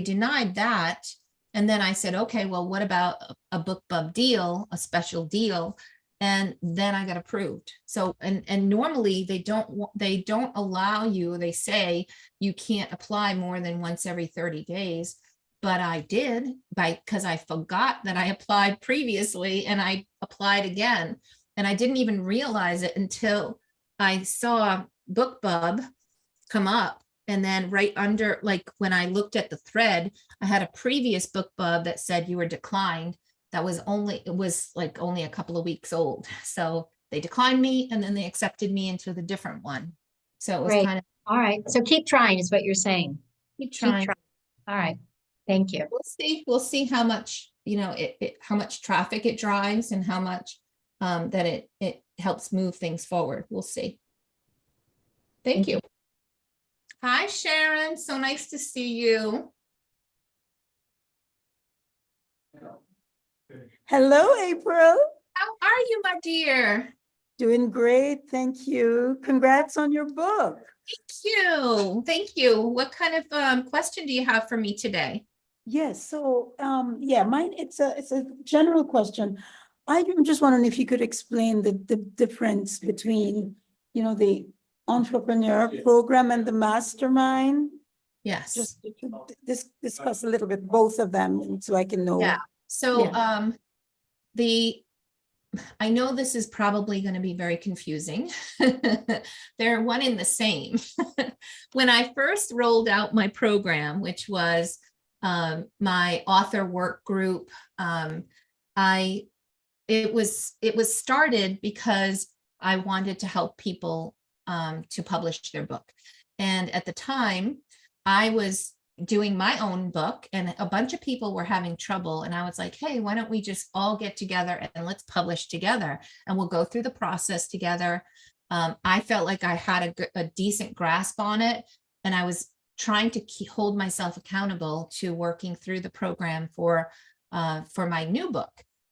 denied that. And then I said, okay, well, what about a book bub deal, a special deal? And then I got approved. So, and normally they don't allow you, they say you can't apply more than once every 30 days. But I did, because I forgot that I applied previously, and I applied again. And I didn't even realize it until I saw BookBub come up. And then right under, like when I looked at the thread, I had a previous BookBub that said you were declined. That was only a couple of weeks old. So they declined me, and then they accepted me into the different one. So it was Great. kind of, All right. So keep trying is what you're saying. keep Keep trying. trying. All right. Thank you. We'll see how much, how much traffic it drives, and how much that it helps move things forward. We'll see. Thank you. Hi, Sharon. So nice to see you. Hello, April. How are you, my dear? Doing great, thank you. Congrats on your book. Thank you. Thank you. What kind of question do you have for me today? Yes, so yeah, mine it's a general question. I'm just wondering if you could explain the difference between, the entrepreneur program and the mastermind. Yes. Just to discuss a little bit both of them so I can know. Yeah. So Yeah. I know this is probably going to be very confusing. They're one and the same. When I first rolled out my program, which was my author work group, it was started because I wanted to help people to publish their book. And at the time, I was doing my own book and a bunch of people were having trouble. And I was like, hey, why don't we just all get together and let's publish together and we'll go through the process together. I felt like I had a decent grasp on it. And I was trying to hold myself accountable to working through the program for my new book.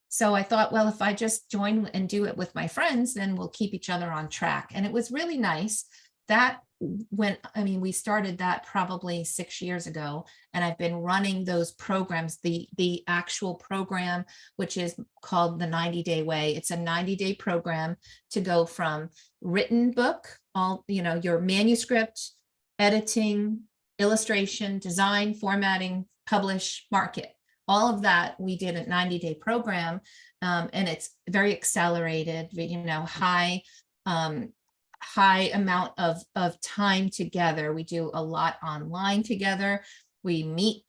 So I thought, well, if I just join and do it with my friends, then we'll keep each other on track. And it was really nice that we started that probably 6 years ago, and I've been running those programs, the actual program, which is called the 90-day way. It's a 90-day program to go from written book, all, your manuscript, editing, illustration, design, formatting, publish, market. All of that we did a 90-day program, and it's very accelerated, high amount of time together. We do a lot online together. We meet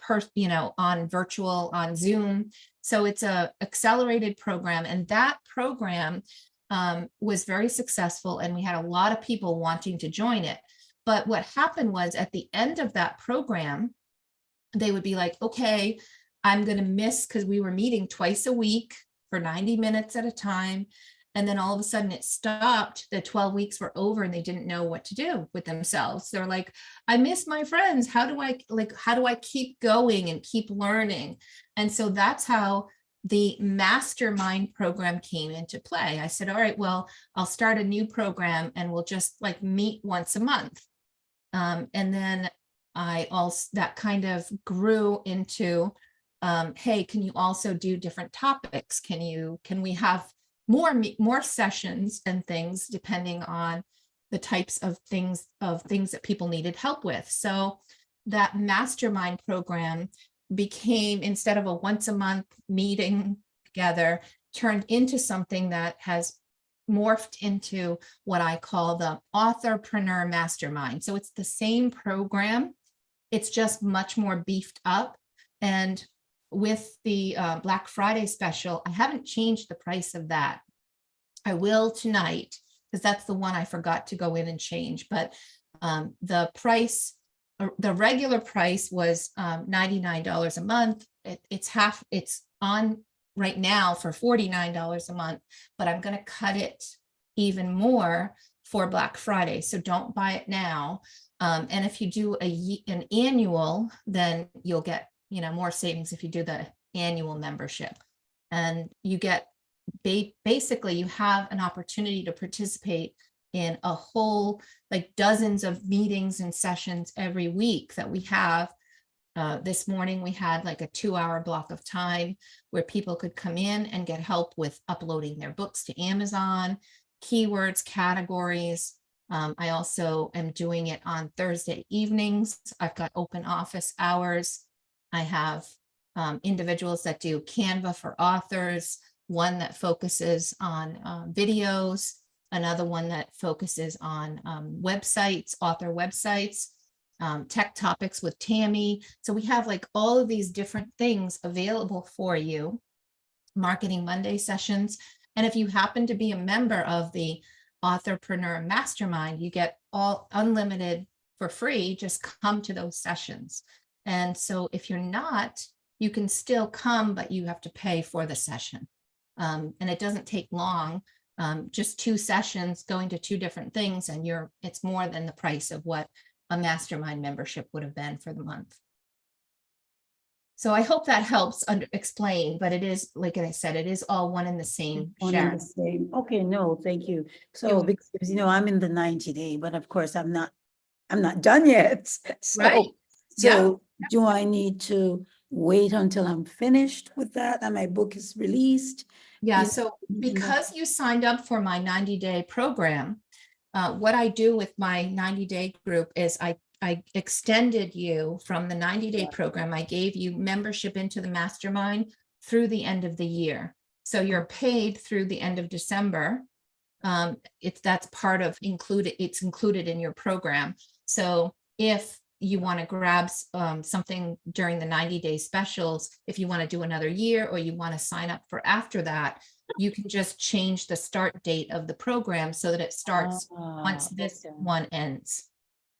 on virtual, on Zoom. So it's a accelerated program, and that program was very successful, and we had a lot of people wanting to join it. But what happened was at the end of that program, they would be like, okay, I'm going to miss, because we were meeting twice a week for 90 minutes at a time. And then all of a sudden it stopped. The 12 weeks were over and they didn't know what to do with themselves. They're like, I miss my friends. How do I keep going and keep learning? And so that's how the mastermind program came into play. I said, all right, well, I'll start a new program and we'll just meet once a month. And then that kind of grew into, hey, can you also do different topics? Can we have more sessions and things depending on the types of things that people needed help with? So that mastermind program became, instead of a once a month meeting together, turned into something that has morphed into what I call the Authorpreneur Mastermind. So it's the same program, it's just much more beefed up. And with the Black Friday special, I haven't changed the price of that. I will tonight, because that's the one I forgot to go in and change. But the regular price was $99 a month. It's on right now for $49 a month, but I'm going to cut it even more for Black Friday. So don't buy it now. And if you do an annual, then you'll get more savings if you do the annual membership. And you get basically you have an opportunity to participate in a whole dozens of meetings and sessions every week that we have. This morning we had a 2-hour block of time where people could come in and get help with uploading their books to Amazon, keywords, categories. I also am doing it on Thursday evenings. I've got open office hours. I have individuals that do Canva for authors, one that focuses on videos, another one that focuses on websites, author websites, tech topics with Tammy. So we have all of these different things available for you, Marketing Monday sessions. And if you happen to be a member of the Authorpreneur Mastermind, you get all unlimited for free. Just come to those sessions. And so if you're not, you can still come, but you have to pay for the session. And it doesn't take long, just 2 sessions going to 2 different things, and it's more than the price of what a mastermind membership would have been for the month. So I hope that helps explain, but it is, like I said, it is all one and the same, One and Sharon. the same. Okay, no, thank you. So You're- because, I'm in the 90-day, but of course I'm not done yet. Right. So do I need to wait until I'm finished with that and my book is released? Yeah, You- so you know. because you signed up for my 90-day program, what I do with my 90-day group is I extended you from the 90-day program. I gave you membership into the mastermind through the end of the year. So you're paid through the end of December. That's part of it's included in your program. So if you want to grab something during the 90-day specials, if you want to do another year or you want to sign up for after that, you can just change the start date of the program so that it starts once this okay. one ends.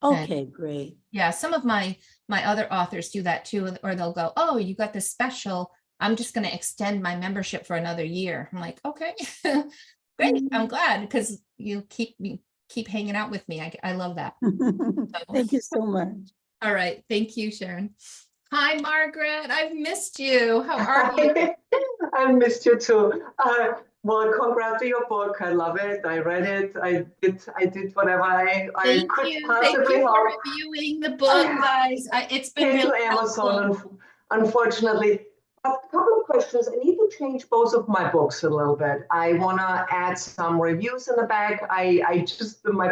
Okay, great. Yeah, some of my other authors do that too, or they'll go, oh, you got this special, I'm just going to extend my membership for another year. I'm like, okay, great. I'm glad because you keep hanging out with me. I love that. Thank you so much. All right. Thank you, Sharon. Hi, Margaret. I've missed you. How are you? I missed you too. Well, congrats to your book. I love it. I read it. I did whatever I Thank could you. Thank possibly you for help. reviewing the book, guys. It's been Came to really helpful. Amazon, unfortunately. A couple of questions. I need to change both of my books a little bit. I want to add some reviews in the back.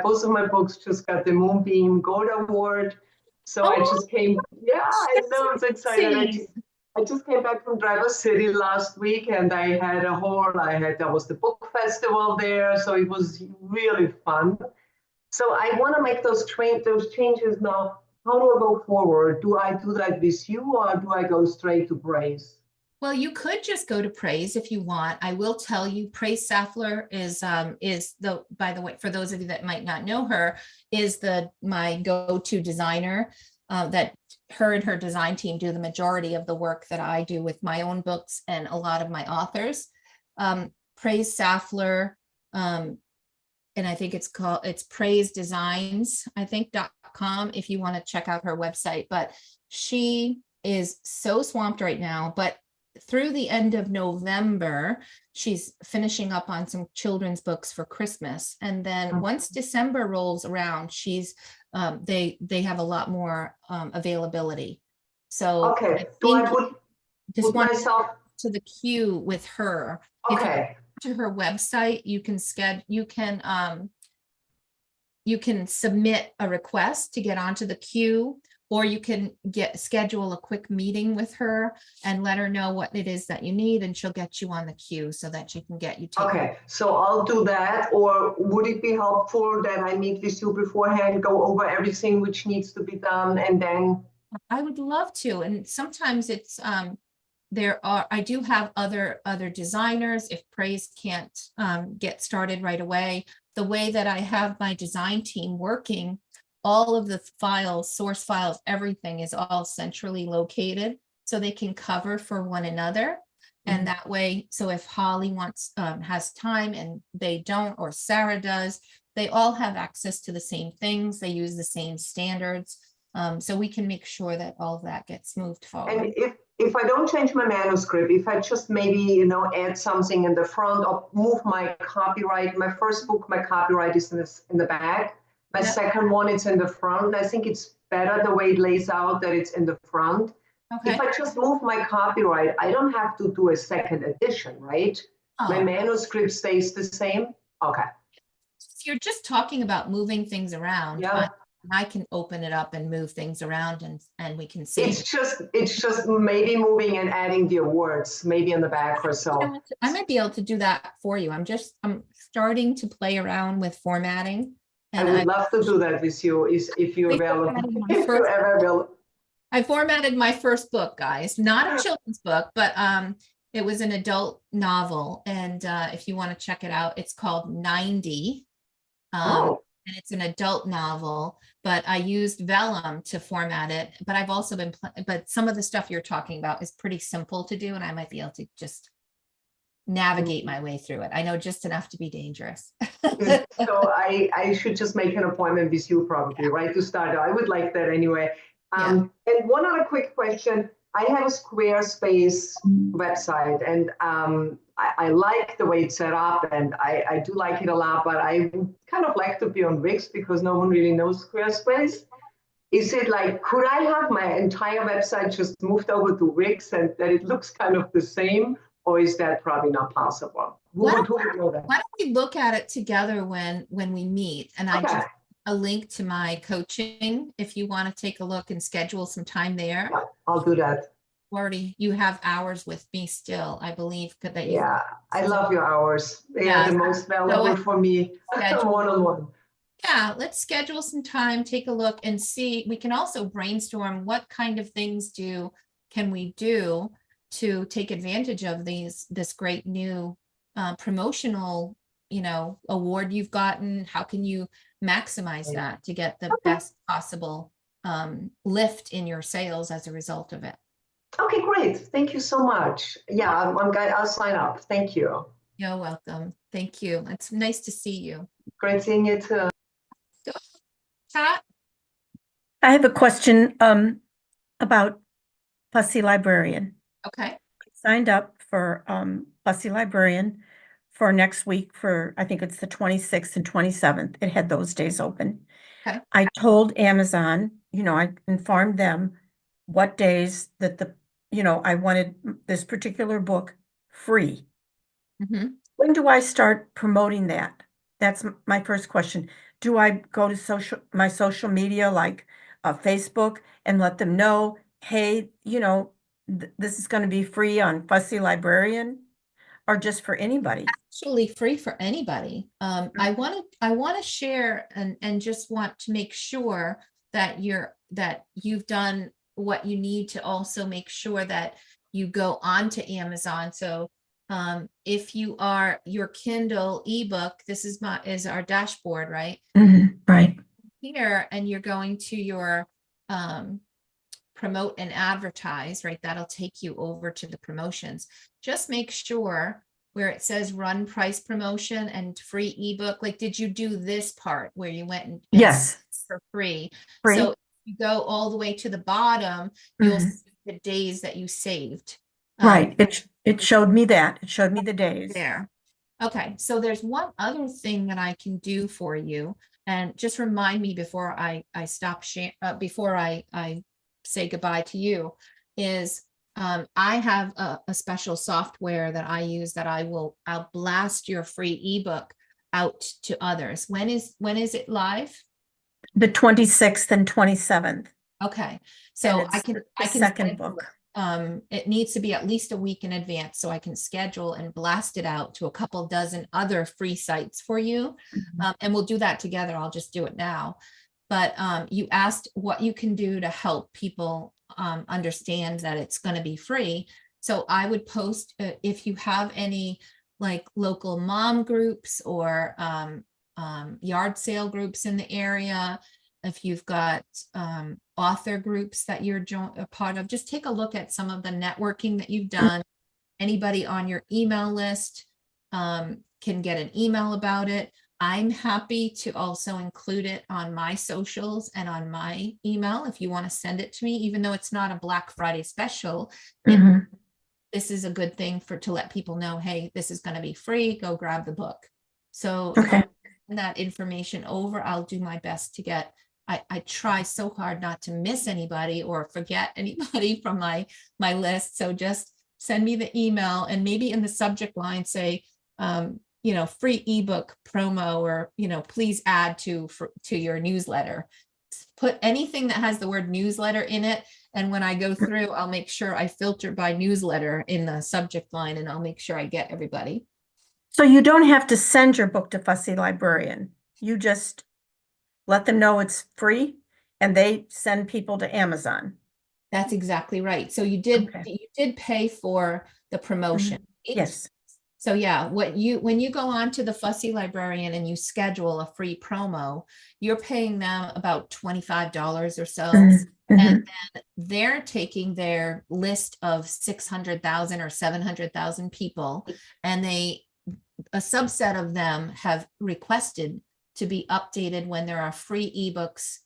Both of my books just got the Moonbeam Gold Award. So I just came, yeah, I know, it's exciting. I just came back from Traverse City last week and there was the book festival there. So it was really fun. So I want to make those changes now. How do I go forward? Do I do that with you or do I go straight to Praise? Well, you could just go to Praise if you want. I will tell you, Praise Saffler is by the way, for those of you that might not know her, is my go-to designer. That her and her design team do the majority of the work that I do with my own books and a lot of my authors. Praise Saffler, and I think it's Praise Designs, I think .com if you want to check out her website. But she is so swamped right now, but through the end of November, she's finishing up on some children's books for Christmas. And then once December rolls around, they have a lot more availability. So okay, just want myself to the queue with her. Okay. To her website, you can submit a request to get onto the queue, or you can schedule a quick meeting with her and let her know what it is that you need, and she'll get you on the queue so that she can get you taken. Okay, so I'll do that. Or would it be helpful that I meet with you beforehand, go over everything which needs to be done, and then? I would love to. And sometimes it's I do have other designers if Praise can't get started right away. The way that I have my design team working, all of the files, source files, everything is all centrally located so they can cover for one another. And that way, so if Holly has time and they don't, or Sarah does, they all have access to the same things. They use the same standards. So we can make sure that all of that gets moved forward. And if I don't change my manuscript, if I just maybe, add something in the front or move my copyright, my first book, my copyright is in the back. My second one, it's in the front. I think it's better the way it lays out that it's in the front. Okay. If I just move my copyright, I don't have to do a second edition, right? My manuscript stays the same. Okay. If you're just talking about moving things around, Yeah. I can open it up and move things around and we can see. It's just maybe moving and adding the words, maybe in the back or so. I might be able to do that for you. I'm starting to play around with formatting. And I would love to do that with you if you're available. If you're ever available. I formatted my first book, guys, not a children's book, but it was an adult novel. And if you want to check it out, it's called 90. And it's an adult novel, but I used vellum to format it. But I've also but some of the stuff you're talking about is pretty simple to do, and I might be able to just navigate my way through it. I know just enough to be dangerous. So I should just make an appointment with you probably, right, to start. I would like that anyway. And one other quick question. I have a Squarespace website, and I like the way it's set up, and I do like it a lot, but I would kind of like to be on Wix because no one really knows Squarespace. Is it like, could I have my entire website just moved over to Wix and that it looks kind of the same? Or is that probably not possible? Who would know that? Why don't we look at it together when we meet? And I Okay. just a link to my coaching if you want to take a look and schedule some time there. Yeah, I'll do that. Already, you have hours with me still, I believe that you. Yeah, I love your hours. They Yeah. are the most valuable for me. One-on-one. Yeah, let's schedule some time, take a look and see. We can also brainstorm what kind of things can we do to take advantage of this great new promotional, award you've gotten. How can you maximize that to get the best possible lift in your sales as a result of it? Okay, great. Thank you so much. Yeah, I'll sign up. Thank you. You're welcome. Thank you. It's nice to see you. Great seeing you too. Pat? I have a question about Fussy Librarian. Okay. Signed up for Fussy Librarian for next week for, I think it's the 26th and 27th. It had those days open. Okay. I told Amazon, I informed them what days that I wanted this particular book free. Mm-hmm. When do I start promoting that? That's my first question. Do I go to my social media like Facebook and let them know, hey, this is going to be free on Fussy Librarian, or just for anybody? Actually free for anybody. I want to share and just want to make sure that you've done what you need to also make sure that you go onto Amazon. So if you are your Kindle ebook, this is our dashboard, right? Mm-hmm. Right. Here, and you're going to your promote and advertise, right? That'll take you over to the promotions. Just make sure where it says run price promotion and free ebook, like, did you do this part where you went and Yes, for free? free. So if you go all the way to the bottom, you'll see the days that you saved. Right. It showed me that. It showed me the days. There. Okay. So there's one other thing that I can do for you. And just remind me before I stop sharing, before I say goodbye to you, is I have a special software that I use that I'll blast your free ebook out to others. When is it live? The 26th and 27th. Okay. So I can second book. It needs to be at least a week in advance so I can schedule and blast it out to a couple dozen other free sites for you. And we'll do that together. I'll just do it now. But you asked what you can do to help people understand that it's going to be free. So I would post if you have any like local mom groups or yard sale groups in the area. If you've got author groups that you're a part of, just take a look at some of the networking that you've done. Anybody on your email list can get an email about it. I'm happy to also include it on my socials and on my email if you want to send it to me, even though it's not a Black Friday special. This is a good thing to let people know, hey, this is going to be free. Go grab the book. So that information over, I'll do my best to get. I try so hard not to miss anybody or forget anybody from my list. So just send me the email and maybe in the subject line say, free ebook promo, or, please add to your newsletter. Put anything that has the word newsletter in it. And when I go through, I'll make sure I filter by newsletter in the subject line, and I'll make sure I get everybody. So you don't have to send your book to Fussy Librarian. You just let them know it's free and they send people to Amazon. That's exactly right. So you did pay for the promotion. Yes. So yeah, when you go on to the Fussy Librarian and you schedule a free promo, you're paying them about $25 or so. Mhm. And then they're taking their list of 600,000 or 700,000 people, and a subset of them have requested to be updated when there are free ebooks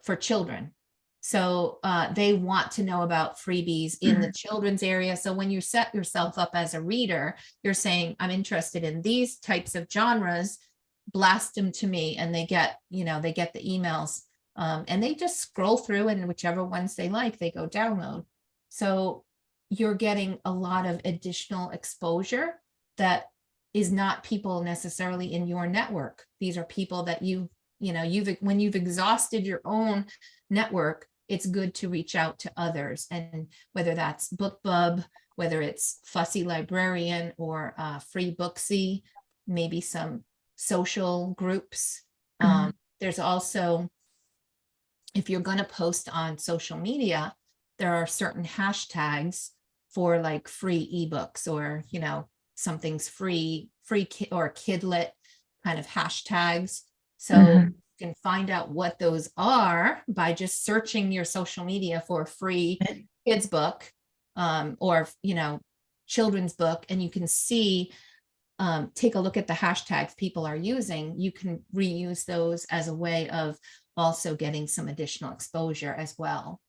for children. So they want to know about freebies in the children's area. So when you set yourself up as a reader, you're saying, I'm interested in these types of genres, blast them to me, and they get the emails. And they just scroll through, and whichever ones they like, they go download. So you're getting a lot of additional exposure that is not people necessarily in your network. These are people that when you've exhausted your own network, it's good to reach out to others. And whether that's BookBub, whether it's Fussy Librarian or Free Booksy, maybe some social groups. There's also, if you're going to post on social media, there are certain hashtags for like free ebooks, or something's free or kidlit kind of hashtags. So you can find out what those are by just searching your social media for a free kids book, or children's book, and you can see, take a look at the hashtags people are using. You can reuse those as a way of also getting some additional exposure as well.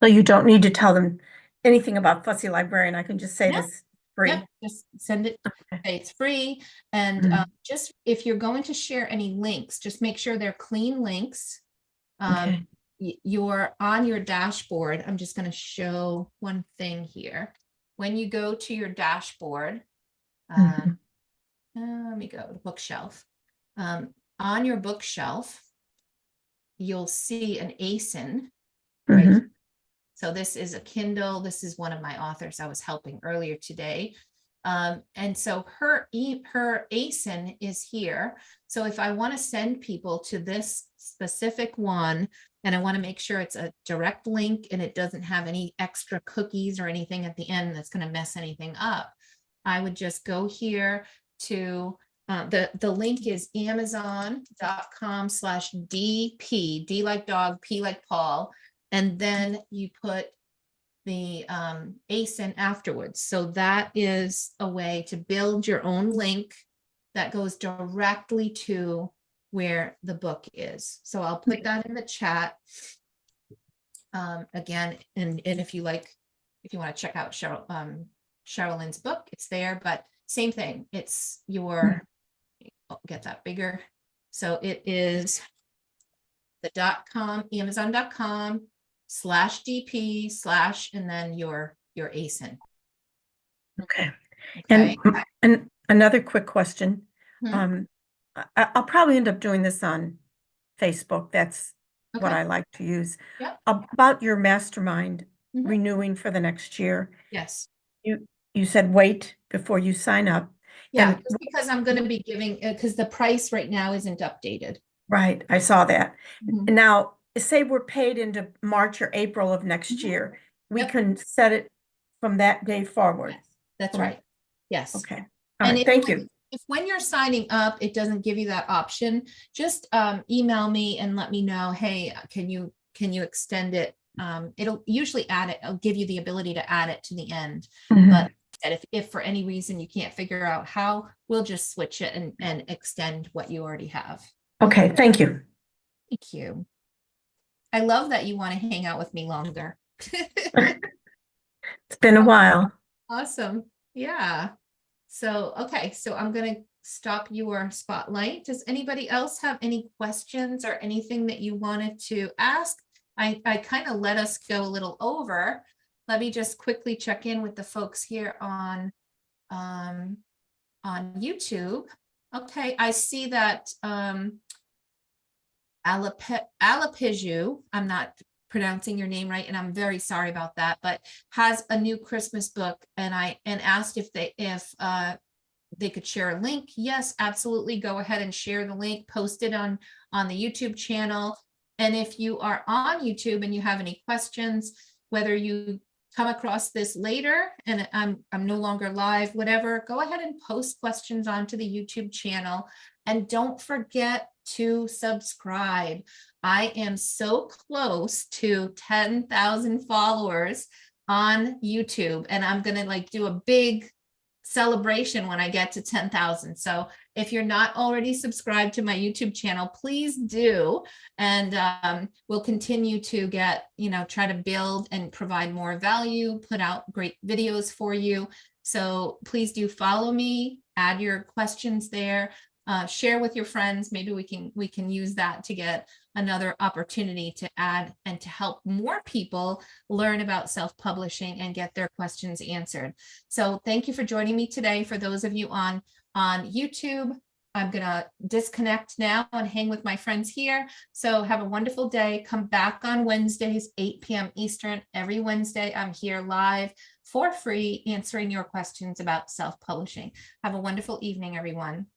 So you don't need to tell them anything about Fussy Librarian. I can just say this free. Yep, just send it. Say it's free. And just if you're going to share any links, just make sure they're clean links. Okay. You're on your dashboard. I'm just going to show one thing here. When you go to your dashboard, let me go to bookshelf. On your bookshelf, you'll see an ASIN. Right. So this is a Kindle. This is one of my authors I was helping earlier today. And so her ASIN is here. So if I want to send people to this specific one, and I want to make sure it's a direct link and it doesn't have any extra cookies or anything at the end that's going to mess anything up, I would just go here to the link is amazon.com/DP, D like dog, P like Paul. And then you put the ASIN afterwards. So that is a way to build your own link that goes directly to where the book is. So I'll put that in the chat again. And if you want to check out Sherilyn's book, it's there, but same thing. It's your, I'll get that bigger. So it is the .com, amazon.com/DP/ and then your ASIN. Okay. Okay. And another quick question. I'll probably end up doing this on Facebook. That's what I like to use. Yep. About your mastermind renewing for the next year. Yes. You said wait before you sign up. Yeah, just because I'm going to be giving, because the price right now isn't updated. Right, I saw that. Now, say we're paid into March or April of next year, we can set it from that day forward. Yes, that's right. Yes. Okay. All right. Thank you. If when you're signing up, it doesn't give you that option, just email me and let me know, hey, can you extend it? It'll usually add it. I'll give you the ability to add it to the end. But if for any reason you can't figure out how, we'll just switch it and extend what you already have. Okay. Thank you. Thank you. I love that you want to hang out with me longer. It's been a while. Awesome. Yeah. So, okay. So I'm going to stop your spotlight. Does anybody else have any questions or anything that you wanted to ask? I kind of let us go a little over. Let me just quickly check in with the folks here on YouTube. Okay. I see that Alapiju, I'm not pronouncing your name right, and I'm very sorry about that, but has a new Christmas book, and asked if they could share a link. Yes, absolutely. Go ahead and share the link, post it on the YouTube channel. And if you are on YouTube and you have any questions, whether you come across this later and I'm no longer live, whatever, go ahead and post questions onto the YouTube channel. And don't forget to subscribe. I am so close to 10,000 followers on YouTube, and I'm gonna like do a big celebration when I get to 10,000. So if you're not already subscribed to my YouTube channel, please do. And we'll continue to get, try to build and provide more value, put out great videos for you. So please do follow me, add your questions there, share with your friends. Maybe we can use that to get another opportunity to add and to help more people learn about self-publishing and get their questions answered. So thank you for joining me today. For those of you on YouTube, I'm gonna disconnect now and hang with my friends here. So have a wonderful day. Come back on Wednesdays, 8 p.m. Eastern. Every Wednesday, I'm here live for free answering your questions about self-publishing. Have a wonderful evening, everyone.